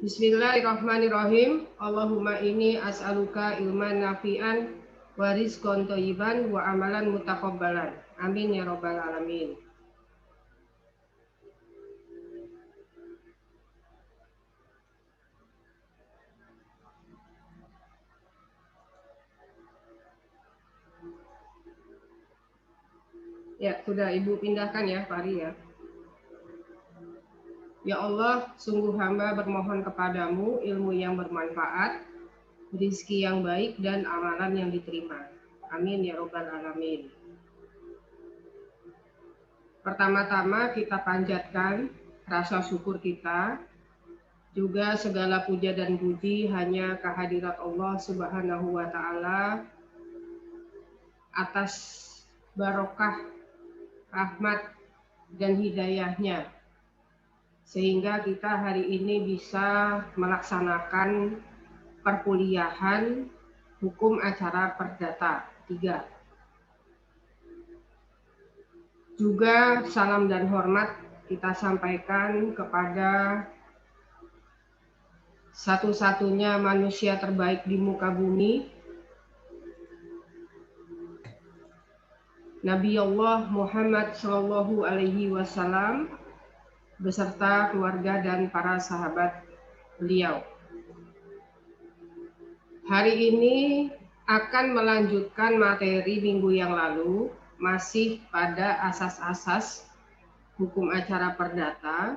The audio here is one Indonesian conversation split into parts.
Bismillahirrahmanirrahim. Allahumma inni as'aluka ilman nafi'an wa rizqan thayyiban wa amalan mutaqabbalan. Amin ya rabbal alamin. Ya, sudah Ibu pindahkan ya, Pak Ari ya. Ya Allah, sungguh hamba bermohon kepadamu ilmu yang bermanfaat, rezeki yang baik, dan amalan yang diterima. Amin ya rabbal alamin. Pertama-tama kita panjatkan rasa syukur kita, juga segala puja dan puji hanya kehadirat Allah Subhanahu wa Ta'ala atas barokah, rahmat, dan hidayahnya, sehingga kita hari ini bisa melaksanakan perkuliahan hukum acara perdata 3. Juga salam dan hormat kita sampaikan kepada satu-satunya manusia terbaik di muka bumi, Nabi Allah Muhammad Shallallahu Alaihi Wasallam beserta keluarga dan para sahabat beliau. Hari ini akan melanjutkan materi minggu yang lalu, masih pada asas-asas hukum acara perdata,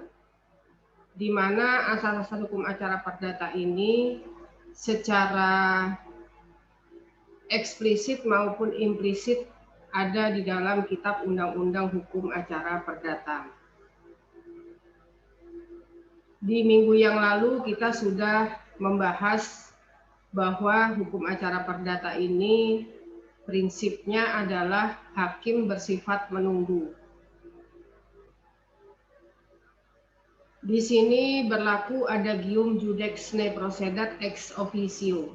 di mana asas-asas hukum acara perdata ini secara eksplisit maupun implisit ada di dalam kitab Undang-Undang Hukum Acara Perdata. Di minggu yang lalu kita sudah membahas bahwa hukum acara perdata ini prinsipnya adalah hakim bersifat menunggu. Di sini berlaku adagium judex ne procedat ex officio.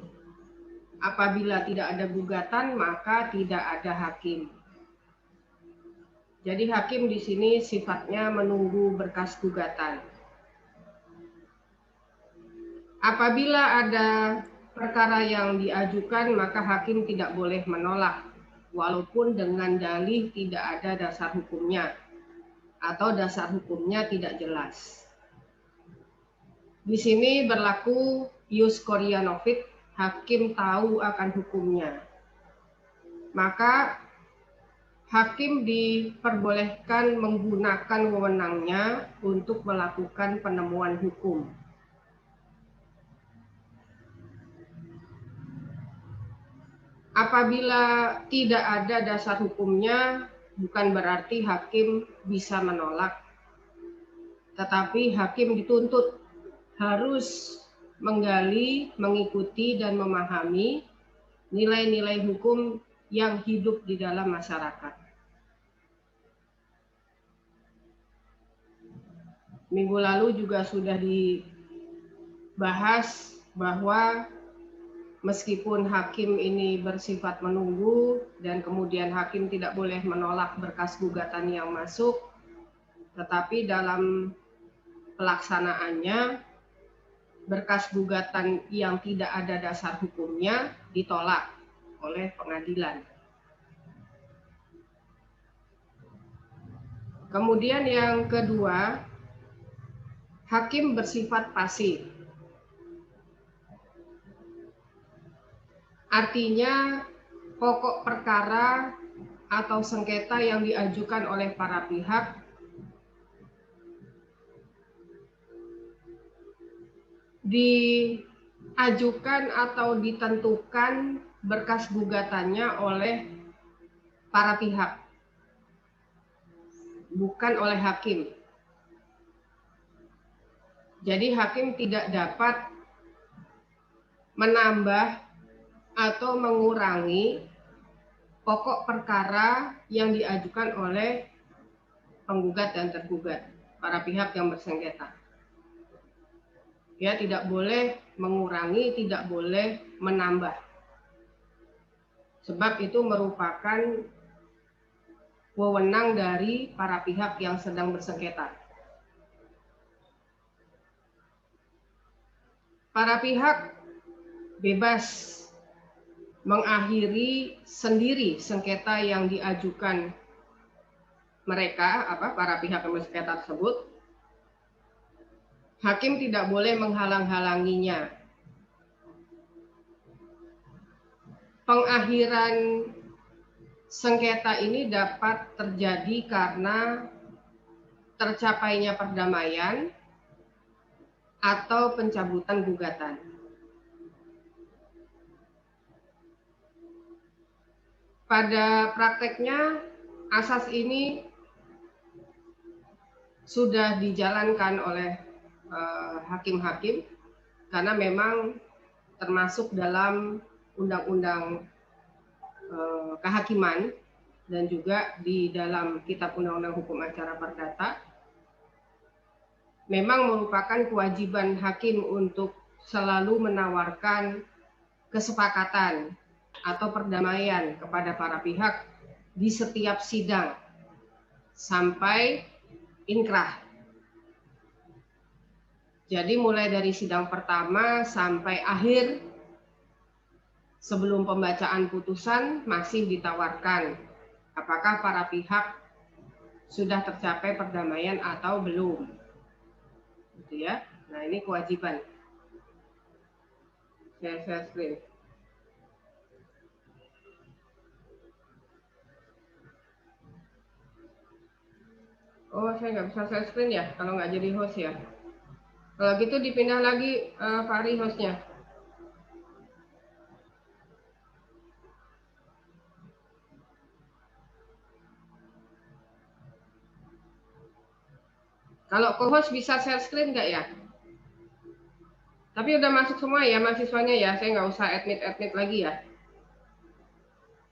Apabila tidak ada gugatan, maka tidak ada hakim. Jadi hakim di sini sifatnya menunggu berkas gugatan. Apabila ada perkara yang diajukan, maka hakim tidak boleh menolak, walaupun dengan dalih tidak ada dasar hukumnya atau dasar hukumnya tidak jelas. Di sini berlaku ius coria novit, hakim tahu akan hukumnya. Maka hakim diperbolehkan menggunakan wewenangnya untuk melakukan penemuan hukum. Apabila tidak ada dasar hukumnya, bukan berarti hakim bisa menolak, tetapi hakim dituntut harus menggali, mengikuti, dan memahami nilai-nilai hukum yang hidup di dalam masyarakat. Minggu lalu juga sudah dibahas bahwa meskipun hakim ini bersifat menunggu dan kemudian hakim tidak boleh menolak berkas gugatan yang masuk, tetapi dalam pelaksanaannya berkas gugatan yang tidak ada dasar hukumnya ditolak oleh pengadilan. Kemudian yang kedua, hakim bersifat pasif. Artinya pokok perkara atau sengketa yang diajukan oleh para pihak diajukan atau ditentukan berkas gugatannya oleh para pihak, bukan oleh hakim. Jadi hakim tidak dapat menambah atau mengurangi pokok perkara yang diajukan oleh penggugat dan tergugat, para pihak yang bersengketa. Ya, tidak boleh mengurangi, tidak boleh menambah. Sebab itu merupakan wewenang dari para pihak yang sedang bersengketa. para pihak bebas mengakhiri sendiri sengketa yang diajukan mereka, para pihak yang bersengketa tersebut. Hakim tidak boleh menghalang-halanginya. Pengakhiran sengketa ini dapat terjadi karena tercapainya perdamaian atau pencabutan gugatan. Pada prakteknya, asas ini sudah dijalankan oleh hakim-hakim karena memang termasuk dalam undang-undang kehakiman dan juga di dalam Kitab Undang-Undang Hukum Acara Perdata. Memang merupakan kewajiban hakim untuk selalu menawarkan kesepakatan atau perdamaian kepada para pihak di setiap sidang sampai inkrah. Jadi mulai dari sidang pertama sampai akhir sebelum pembacaan putusan masih ditawarkan apakah para pihak sudah tercapai perdamaian atau belum. Gitu ya. Nah, ini kewajiban. Share screen. Oh, saya nggak bisa share screen ya kalau nggak jadi host ya. Kalau gitu dipindah lagi Fahri hostnya. Kalau co-host bisa share screen nggak ya? Tapi udah masuk semua ya mahasiswanya ya, saya nggak usah admit lagi ya.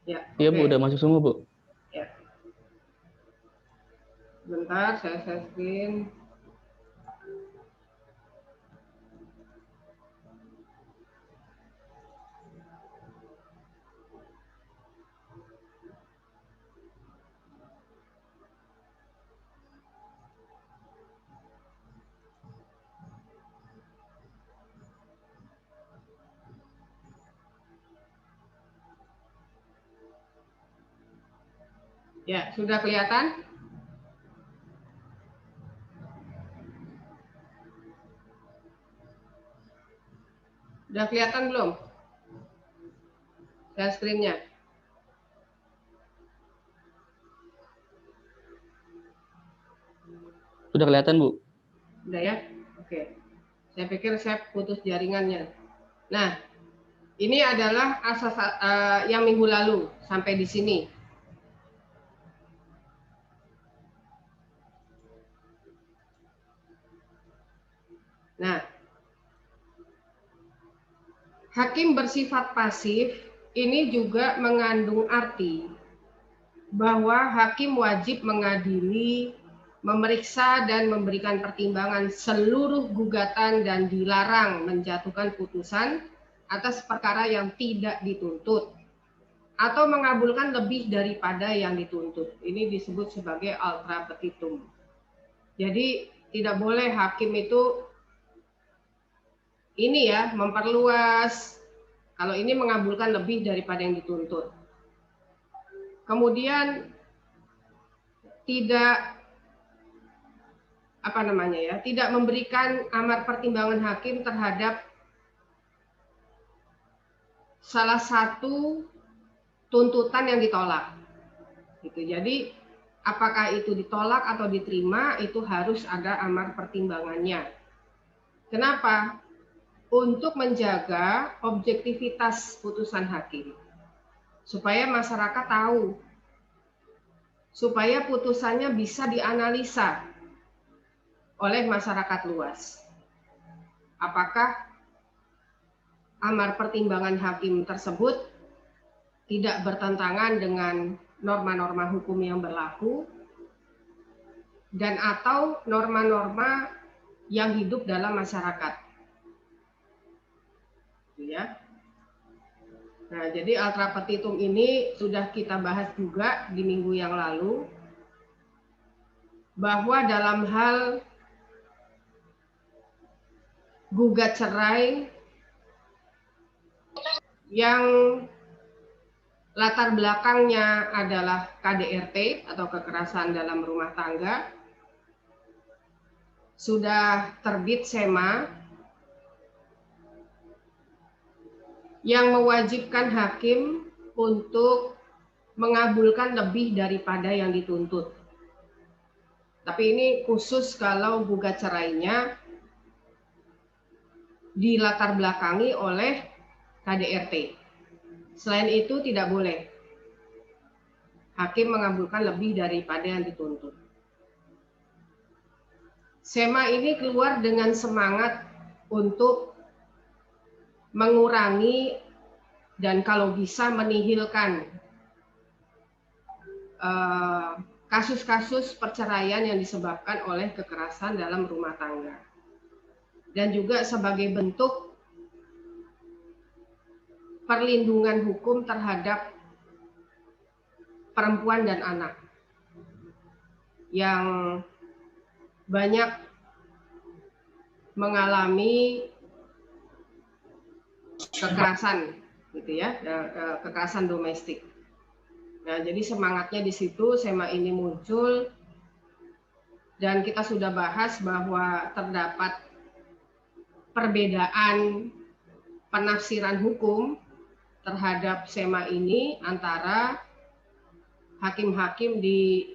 Ya, iya okay. Bu, udah masuk semua Bu. Ya. Bentar, saya share screen. Ya, sudah kelihatan? Udah kelihatan belum? Share screen-nya. Sudah kelihatan Bu. Udah ya? Oke. Saya pikir saya putus jaringannya. Nah, ini adalah asas yang minggu lalu sampai di sini. Nah, hakim bersifat pasif ini juga mengandung arti bahwa hakim wajib mengadili, memeriksa dan memberikan pertimbangan seluruh gugatan dan dilarang menjatuhkan putusan atas perkara yang tidak dituntut atau mengabulkan lebih daripada yang dituntut. Ini disebut sebagai ultra petitum. Jadi tidak boleh hakim itu ini ya memperluas, kalau ini mengabulkan lebih daripada yang dituntut. Kemudian tidak tidak memberikan amar pertimbangan hakim terhadap salah satu tuntutan yang ditolak. Gitu. Jadi apakah itu ditolak atau diterima itu harus ada amar pertimbangannya. Kenapa? Untuk menjaga objektivitas putusan hakim. Supaya masyarakat tahu. Supaya putusannya bisa dianalisa oleh masyarakat luas. Apakah amar pertimbangan hakim tersebut tidak bertentangan dengan norma-norma hukum yang berlaku dan atau norma-norma yang hidup dalam masyarakat. Ya. Nah, jadi ultra petitum ini sudah kita bahas juga di minggu yang lalu bahwa dalam hal gugat cerai yang latar belakangnya adalah KDRT atau kekerasan dalam rumah tangga, sudah terbit SEMA yang mewajibkan hakim untuk mengabulkan lebih daripada yang dituntut. Tapi ini khusus kalau gugat cerainya dilatar belakangi oleh KDRT. Selain itu tidak boleh hakim mengabulkan lebih daripada yang dituntut. SEMA ini keluar dengan semangat untuk mengurangi dan kalau bisa menihilkan kasus-kasus perceraian yang disebabkan oleh kekerasan dalam rumah tangga. Dan juga sebagai bentuk perlindungan hukum terhadap perempuan dan anak yang banyak mengalami kekerasan, gitu ya, kekerasan domestik. Nah, jadi semangatnya di situ SEMA ini muncul dan kita sudah bahas bahwa terdapat perbedaan penafsiran hukum terhadap SEMA ini antara hakim-hakim di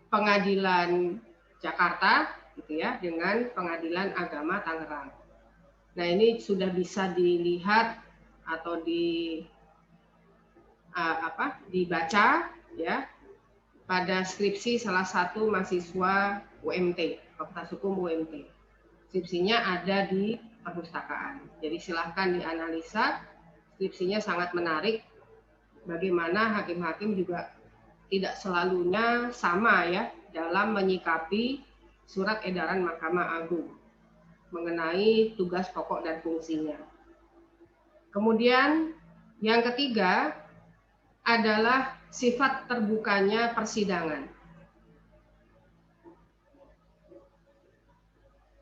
Pengadilan Jakarta, gitu ya, dengan Pengadilan Agama Tangerang. Nah, ini sudah bisa dilihat atau dibaca ya pada skripsi salah satu mahasiswa UMT, Fakultas Hukum UMT. Skripsinya ada di perpustakaan. Jadi silahkan dianalisa, skripsinya sangat menarik. Bagaimana hakim-hakim juga tidak selalunya sama ya dalam menyikapi surat edaran Mahkamah Agung mengenai tugas pokok dan fungsinya. Kemudian yang ketiga adalah sifat terbukanya persidangan.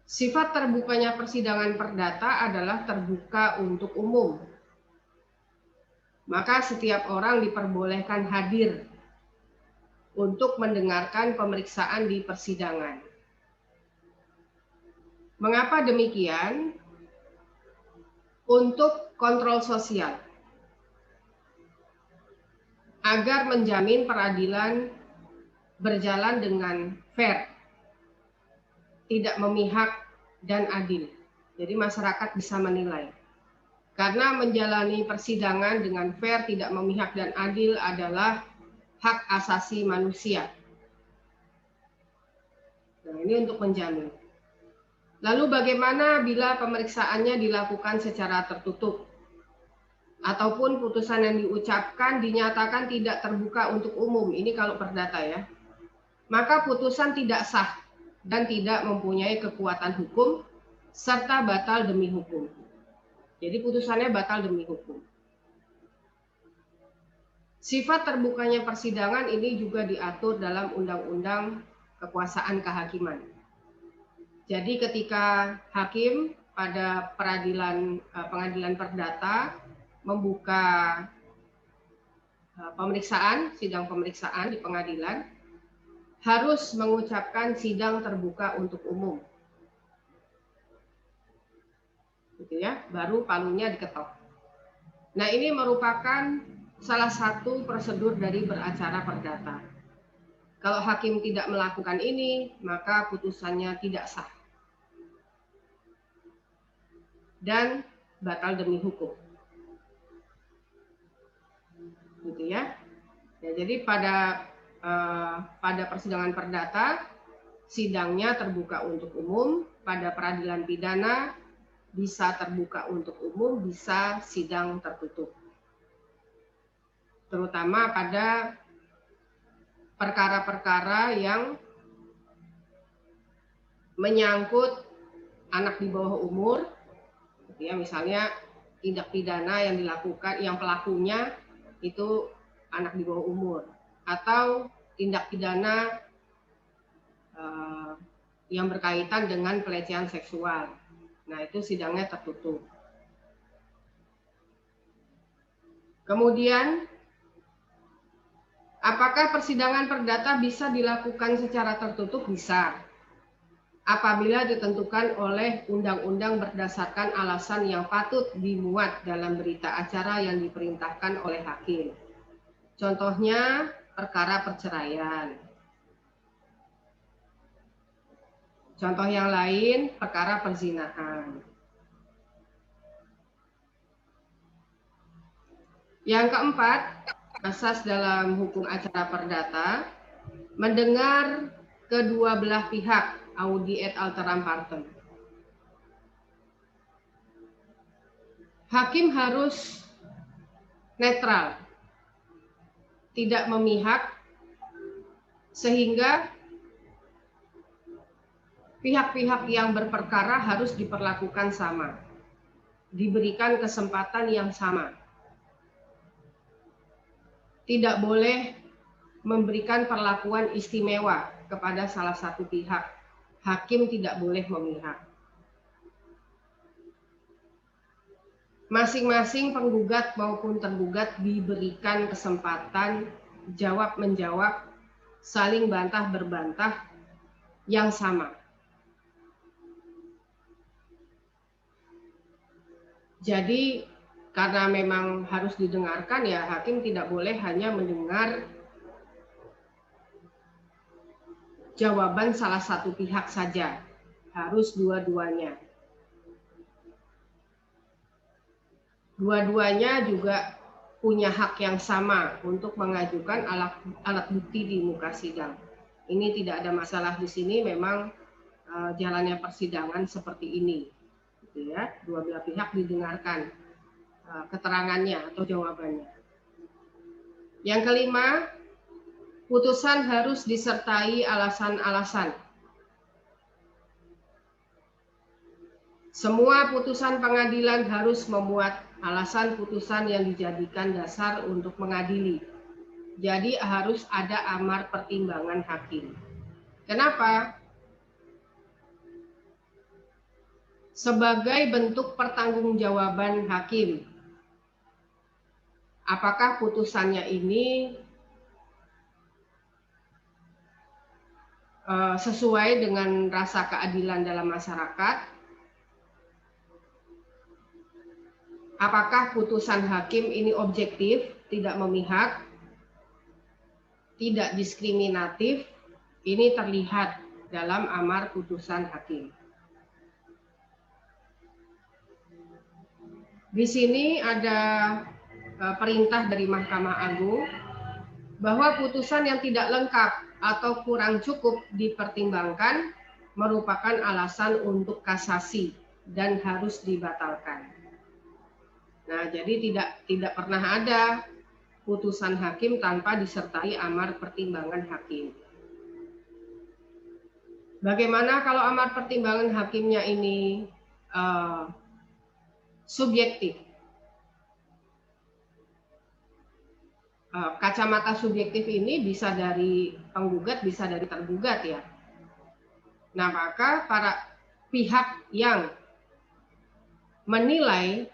Sifat terbukanya persidangan perdata adalah terbuka untuk umum. Maka setiap orang diperbolehkan hadir untuk mendengarkan pemeriksaan di persidangan. Mengapa demikian? Untuk kontrol sosial. Agar menjamin peradilan berjalan dengan fair, tidak memihak dan adil. Jadi masyarakat bisa menilai. Karena menjalani persidangan dengan fair, tidak memihak dan adil adalah hak asasi manusia. Nah, ini untuk menjamin. Lalu bagaimana bila pemeriksaannya dilakukan secara tertutup? Ataupun putusan yang diucapkan dinyatakan tidak terbuka untuk umum, ini kalau perdata ya. Maka putusan tidak sah dan tidak mempunyai kekuatan hukum serta batal demi hukum. Jadi putusannya batal demi hukum. Sifat terbukanya persidangan ini juga diatur dalam Undang-Undang Kekuasaan Kehakiman. Jadi ketika hakim pada pengadilan perdata membuka pemeriksaan, sidang pemeriksaan di pengadilan, harus mengucapkan sidang terbuka untuk umum. Gitu ya, baru palunya diketok. Nah, ini merupakan salah satu prosedur dari beracara perdata. Kalau hakim tidak melakukan ini, maka putusannya tidak sah dan batal demi hukum. Gitu ya. Ya, jadi pada persidangan perdata sidangnya terbuka untuk umum, pada peradilan pidana bisa terbuka untuk umum, bisa sidang tertutup. Terutama pada perkara-perkara yang menyangkut anak di bawah umur, ya, misalnya tindak pidana yang dilakukan, yang pelakunya itu anak di bawah umur, atau tindak pidana yang berkaitan dengan pelecehan seksual. Nah, itu sidangnya tertutup. Kemudian, apakah persidangan perdata bisa dilakukan secara tertutup? Bisa. Apabila ditentukan oleh undang-undang berdasarkan alasan yang patut dimuat dalam berita acara yang diperintahkan oleh hakim. Contohnya, perkara perceraian. Contoh yang lain, perkara perzinahan. Yang keempat, asas dalam hukum acara perdata, mendengar kedua belah pihak, audi et alteram partem. Hakim harus netral, tidak memihak, sehingga pihak-pihak yang berperkara harus diperlakukan sama, diberikan kesempatan yang sama. Tidak boleh memberikan perlakuan istimewa kepada salah satu pihak. Hakim tidak boleh memihak. Masing-masing penggugat maupun tergugat diberikan kesempatan jawab-menjawab, saling bantah-berbantah yang sama. Jadi karena memang harus didengarkan, ya hakim tidak boleh hanya mendengar jawaban salah satu pihak saja, harus dua-duanya. Dua-duanya juga punya hak yang sama untuk mengajukan alat bukti di muka sidang. Ini tidak ada masalah di sini, memang jalannya persidangan seperti ini, gitu ya. Dua belah pihak didengarkan keterangannya atau jawabannya. Yang kelima, putusan harus disertai alasan-alasan. Semua putusan pengadilan harus memuat alasan putusan yang dijadikan dasar untuk mengadili. Jadi harus ada amar pertimbangan hakim. Kenapa? Sebagai bentuk pertanggungjawaban hakim. Apakah putusannya ini sesuai dengan rasa keadilan dalam masyarakat? Apakah putusan hakim ini objektif, tidak memihak, tidak diskriminatif? Ini terlihat dalam amar putusan hakim. Di sini ada perintah dari Mahkamah Agung bahwa putusan yang tidak lengkap atau kurang cukup dipertimbangkan merupakan alasan untuk kasasi dan harus dibatalkan. Nah, jadi tidak pernah ada putusan hakim tanpa disertai amar pertimbangan hakim. Bagaimana kalau amar pertimbangan hakimnya ini subjektif? Kacamata subjektif ini bisa dari penggugat, bisa dari tergugat ya. Nah, maka para pihak yang menilai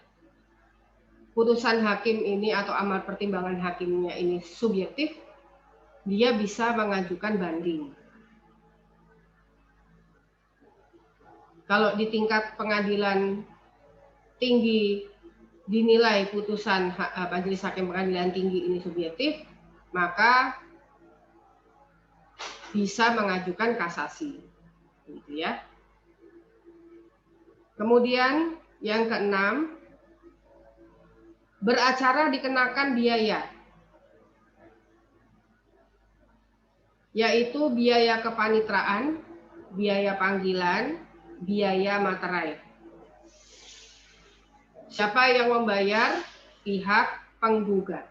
putusan hakim ini atau amar pertimbangan hakimnya ini subjektif, dia bisa mengajukan banding. Kalau di tingkat pengadilan tinggi dinilai putusan majelis hakim pengadilan tinggi ini subjektif, maka bisa mengajukan kasasi, gitu ya. Kemudian yang keenam, beracara dikenakan biaya, yaitu biaya kepanitraan, biaya panggilan, biaya materai. Siapa yang membayar? Pihak penggugat.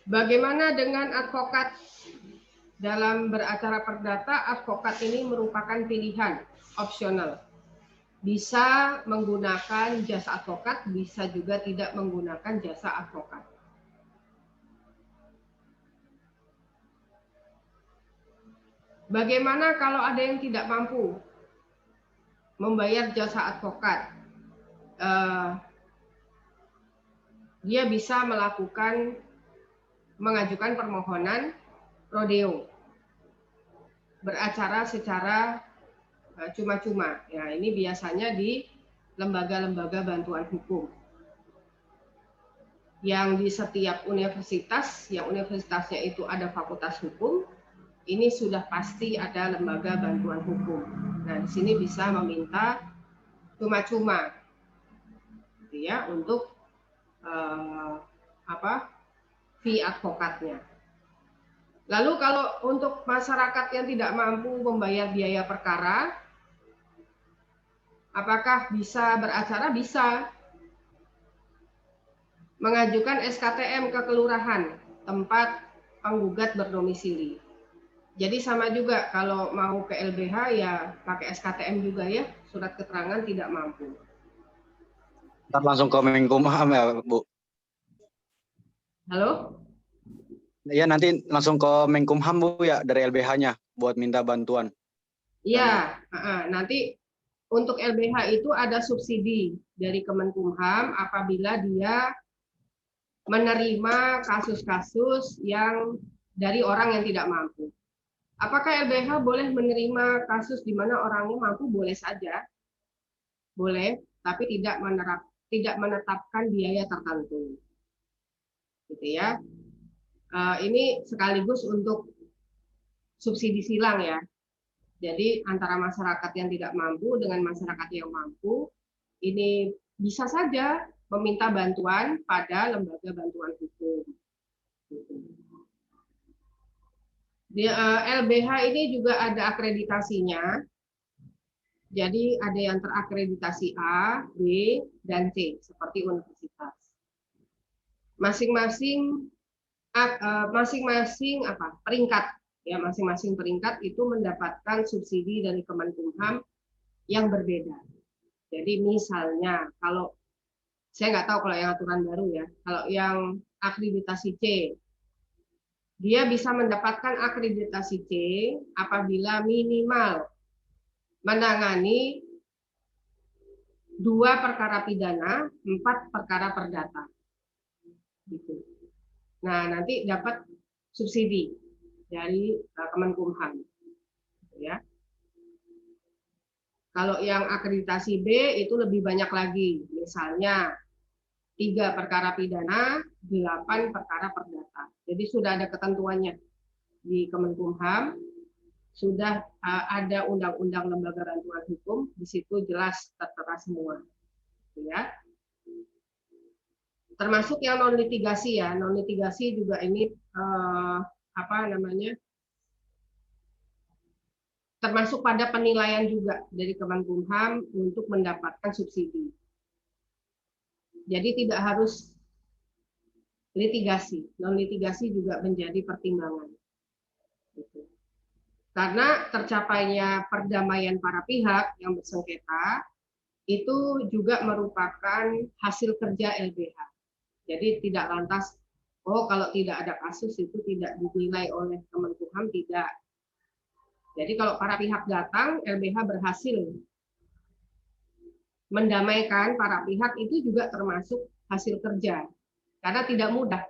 Bagaimana dengan advokat? Dalam beracara perdata, advokat ini merupakan pilihan opsional. Bisa menggunakan jasa advokat, bisa juga tidak menggunakan jasa advokat. Bagaimana kalau ada yang tidak mampu membayar jasa advokat? Dia bisa mengajukan permohonan rodeo, beracara secara cuma-cuma. Ya, ini biasanya di lembaga-lembaga bantuan hukum. Yang di setiap universitas, yang universitasnya itu ada fakultas hukum, ini sudah pasti ada lembaga bantuan hukum. Nah, di sini bisa meminta cuma-cuma, gitu ya, untuk fee advokatnya. Lalu kalau untuk masyarakat yang tidak mampu membayar biaya perkara, apakah bisa beracara? Bisa. Mengajukan SKTM ke kelurahan tempat penggugat berdomisili. Jadi sama juga kalau mau ke LBH ya pakai SKTM juga ya, surat keterangan tidak mampu. Ntar langsung ke Menkumham ya, Bu. Halo? Iya, nanti langsung ke Menkumham, Bu, ya, dari LBH-nya buat minta bantuan. Iya, nanti untuk LBH itu ada subsidi dari Kemenkumham apabila dia menerima kasus-kasus yang dari orang yang tidak mampu. Apakah LBH boleh menerima kasus di mana orangnya mampu? Boleh saja. Boleh, tapi tidak menetapkan biaya tertentu. Gitu ya. Ini sekaligus untuk subsidi silang ya. Jadi antara masyarakat yang tidak mampu dengan masyarakat yang mampu, ini bisa saja meminta bantuan pada lembaga bantuan hukum. Di LBH ini juga ada akreditasinya. Jadi ada yang terakreditasi A, B, dan C seperti universitas. Masing-masing peringkat ya, masing-masing peringkat itu mendapatkan subsidi dari Kemenkumham yang berbeda. Jadi misalnya kalau saya nggak tahu kalau yang aturan baru ya, kalau yang akreditasi C, dia bisa mendapatkan akreditasi C apabila minimal menangani 2 perkara pidana, 4 perkara perdata. Gitu. Nah, nanti dapat subsidi dari Kemenkumham. Ya. Kalau yang akreditasi B itu lebih banyak lagi, misalnya 3 perkara pidana, 8 perkara perdata. Jadi sudah ada ketentuannya di Kemenkumham, sudah ada undang-undang lembaga bantuan hukum, di situ jelas tertera semua. Ya. Termasuk yang non litigasi ya, non litigasi juga ini termasuk pada penilaian juga dari Kemenkumham untuk mendapatkan subsidi. Jadi tidak harus litigasi, non litigasi juga menjadi pertimbangan. Karena tercapainya perdamaian para pihak yang bersengketa itu juga merupakan hasil kerja LBH. Jadi tidak lantas, kalau tidak ada kasus itu tidak dinilai oleh Kemenkumham, tidak. Jadi kalau para pihak datang, LBH berhasil mendamaikan para pihak, itu juga termasuk hasil kerja. Karena tidak mudah,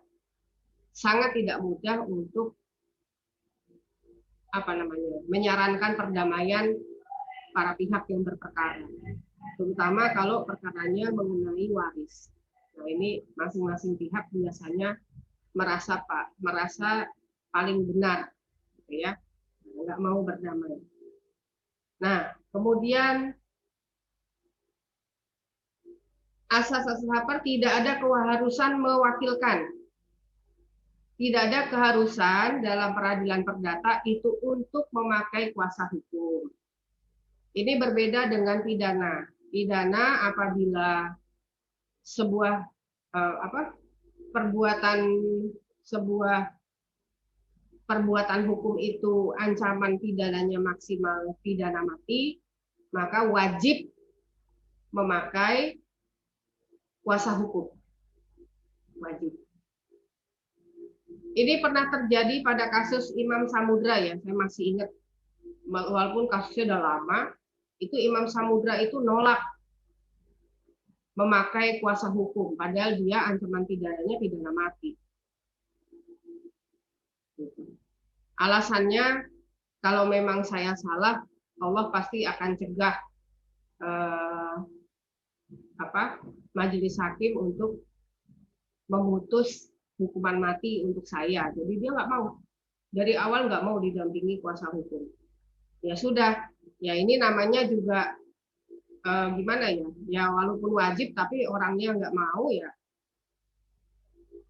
sangat tidak mudah untuk menyarankan perdamaian para pihak yang berperkara. Terutama kalau perkaranya mengenai waris. Nah, ini masing-masing pihak biasanya merasa paling benar, gitu ya. Nggak mau berdamai. Nah, kemudian asas-asas HAPER tidak ada keharusan mewakilkan. Tidak ada keharusan dalam peradilan perdata itu untuk memakai kuasa hukum. Ini berbeda dengan pidana. Pidana apabila sebuah perbuatan hukum itu ancaman pidananya maksimal pidana mati, maka wajib memakai kuasa hukum. Wajib. Ini pernah terjadi pada kasus Imam Samudra ya, saya masih ingat walaupun kasusnya udah lama, itu Imam Samudra itu nolak memakai kuasa hukum, padahal dia ancaman pidananya pidana mati. Alasannya, kalau memang saya salah, Allah pasti akan cegah majelis hakim untuk memutus hukuman mati untuk saya. Jadi dia nggak mau, dari awal nggak mau didampingi kuasa hukum. Ya sudah, ya ini namanya juga gimana ya? Ya walaupun wajib, tapi orangnya nggak mau ya.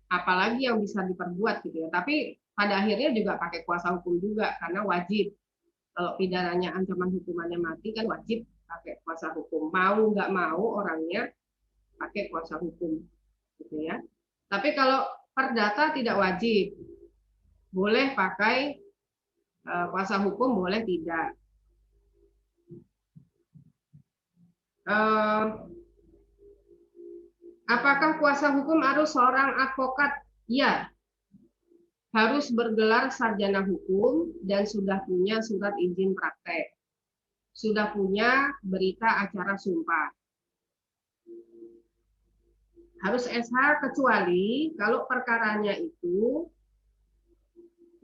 Apalagi yang bisa diperbuat gitu ya. Tapi pada akhirnya juga pakai kuasa hukum juga karena wajib. Kalau pidananya ancaman hukumannya mati kan wajib pakai kuasa hukum. Mau nggak mau orangnya pakai kuasa hukum, gitu ya. Tapi kalau perdata tidak wajib, boleh pakai kuasa hukum, boleh tidak. Apakah kuasa hukum harus seorang advokat? Ya, harus bergelar sarjana hukum dan sudah punya surat izin praktek, sudah punya berita acara sumpah. Harus SH kecuali kalau perkaranya itu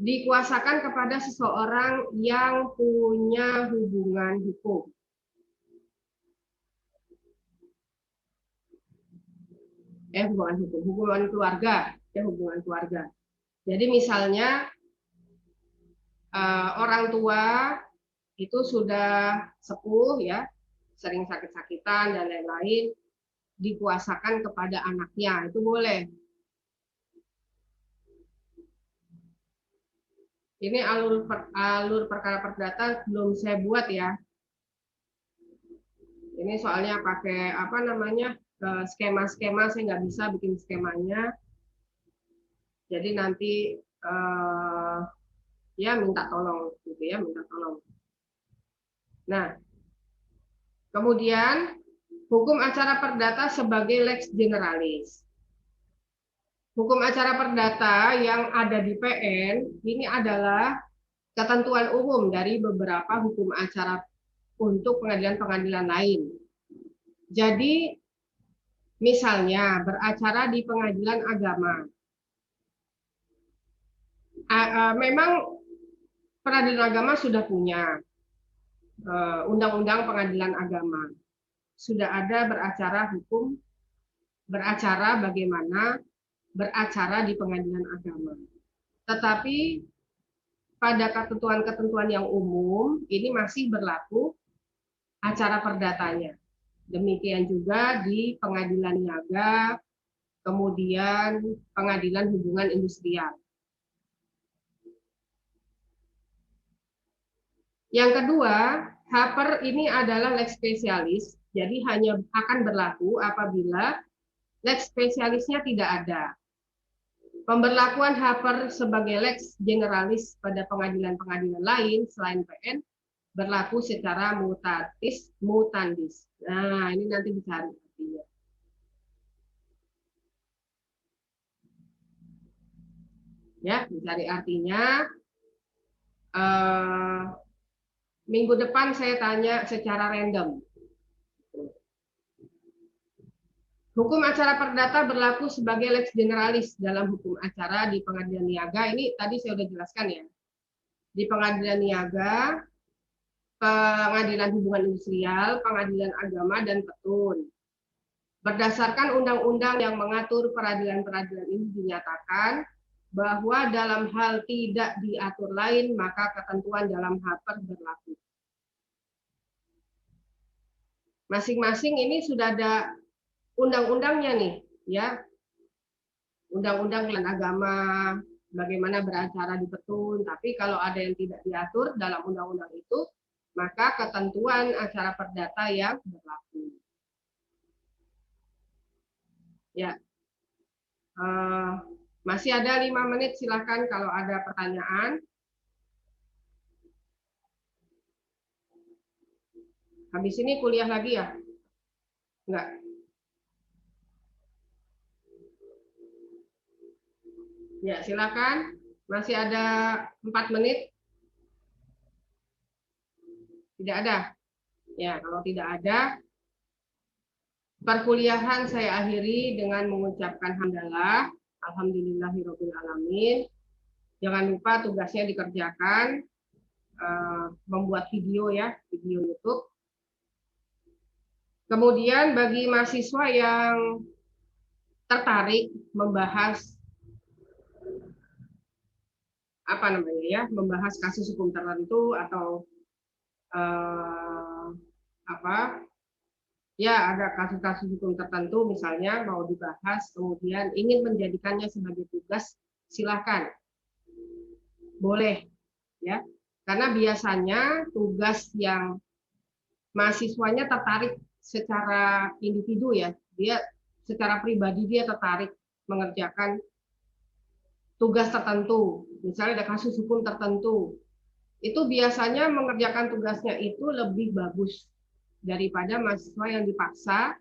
dikuasakan kepada seseorang yang punya hubungan hukum. Hubungan keluarga, ya hubungan keluarga. Jadi misalnya orang tua itu sudah sepuh ya, sering sakit-sakitan dan lain-lain, dikuasakan kepada anaknya, itu boleh. Ini alur perkara perdata belum saya buat ya. Ini soalnya pakai apa namanya skema-skema, saya nggak bisa bikin skemanya. Jadi nanti ya minta tolong gitu ya, minta tolong. Nah, kemudian hukum acara perdata sebagai lex generalis. Hukum acara perdata yang ada di PN ini adalah ketentuan umum dari beberapa hukum acara untuk pengadilan-pengadilan lain. Jadi, misalnya beracara di pengadilan agama. Memang pengadilan agama sudah punya undang-undang pengadilan agama. Sudah ada beracara hukum, beracara bagaimana beracara di pengadilan agama. Tetapi pada ketentuan-ketentuan yang umum ini masih berlaku acara perdatanya. Demikian juga di pengadilan niaga, kemudian pengadilan hubungan industrial. Yang kedua, HAPER ini adalah lex spesialis, jadi hanya akan berlaku apabila lex spesialisnya tidak ada. Pemberlakuan HAPER sebagai lex generalis pada pengadilan-pengadilan lain selain PN berlaku secara mutatis mutandis. Nah, ini nanti dicari artinya. Ya, dicari artinya. Minggu depan saya tanya secara random. Hukum acara perdata berlaku sebagai lex generalis dalam hukum acara di pengadilan niaga. Ini tadi saya sudah jelaskan ya. Di pengadilan niaga, pengadilan hubungan industrial, pengadilan agama, dan petun. Berdasarkan undang-undang yang mengatur peradilan-peradilan ini dinyatakan bahwa dalam hal tidak diatur lain, maka ketentuan dalam HAPER berlaku. Masing-masing ini sudah ada undang-undangnya nih, ya. Undang-undang agama, bagaimana beracara di petun, tapi kalau ada yang tidak diatur dalam undang-undang itu, maka ketentuan acara perdata yang berlaku. Ya, masih ada 5 menit, silakan kalau ada pertanyaan. Habis ini kuliah lagi ya? Enggak. Ya, silakan. Masih ada 4 menit. Tidak ada. Ya, kalau tidak ada, perkuliahan saya akhiri dengan mengucapkan hamdalah, alhamdulillahirabbil alamin. Jangan lupa tugasnya dikerjakan, membuat video ya, video YouTube. Kemudian bagi mahasiswa yang tertarik membahas membahas kasus hukum tertentu atau ada kasus-kasus hukum tertentu misalnya mau dibahas, kemudian ingin menjadikannya sebagai tugas, silakan, boleh ya, karena biasanya tugas yang mahasiswanya tertarik secara individu ya, dia secara pribadi dia tertarik mengerjakan tugas tertentu, misalnya ada kasus hukum tertentu, itu biasanya mengerjakan tugasnya itu lebih bagus daripada mahasiswa yang dipaksa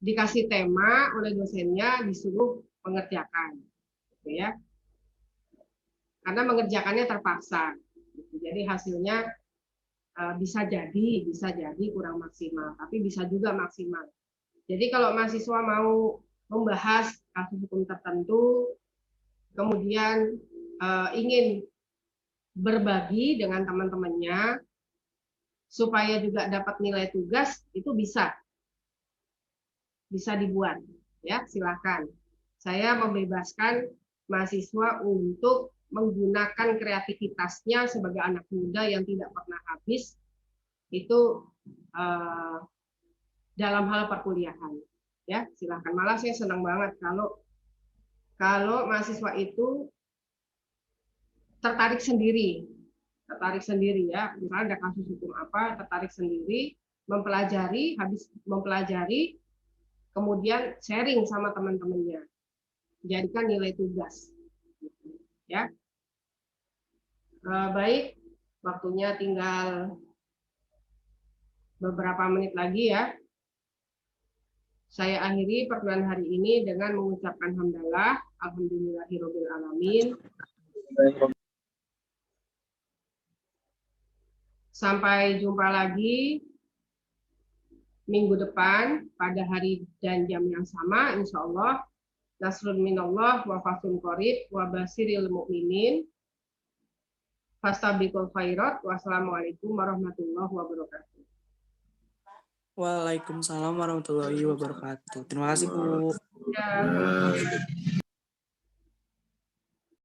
dikasih tema oleh dosennya disuruh mengerjakan, gitu ya. Karena mengerjakannya terpaksa, jadi hasilnya bisa jadi kurang maksimal, tapi bisa juga maksimal. Jadi kalau mahasiswa mau membahas kasus hukum tertentu, kemudian ingin berbagi dengan teman-temannya supaya juga dapat nilai tugas, itu bisa dibuat ya, silakan. Saya membebaskan mahasiswa untuk menggunakan kreativitasnya sebagai anak muda yang tidak pernah habis itu dalam hal perkuliahan ya, silakan. Malah saya senang banget kalau mahasiswa itu tertarik sendiri ya, misalnya ada kasus hukum apa, tertarik sendiri, habis mempelajari, kemudian sharing sama teman-temannya, jadikan nilai tugas ya. Baik, waktunya tinggal beberapa menit lagi ya. Saya akhiri pertemuan hari ini dengan mengucapkan hamdalah, alhamdulillahirabbil alamin. Sampai jumpa lagi minggu depan pada hari dan jam yang sama, insya Allah. Nasrun minallah wa fathun qarib wa basiril mu'minin. Fastabiqul khairat. Wassalamualaikum warahmatullahi wabarakatuh. Waalaikumsalam warahmatullahi wabarakatuh. Terima kasih, Bu. Ya.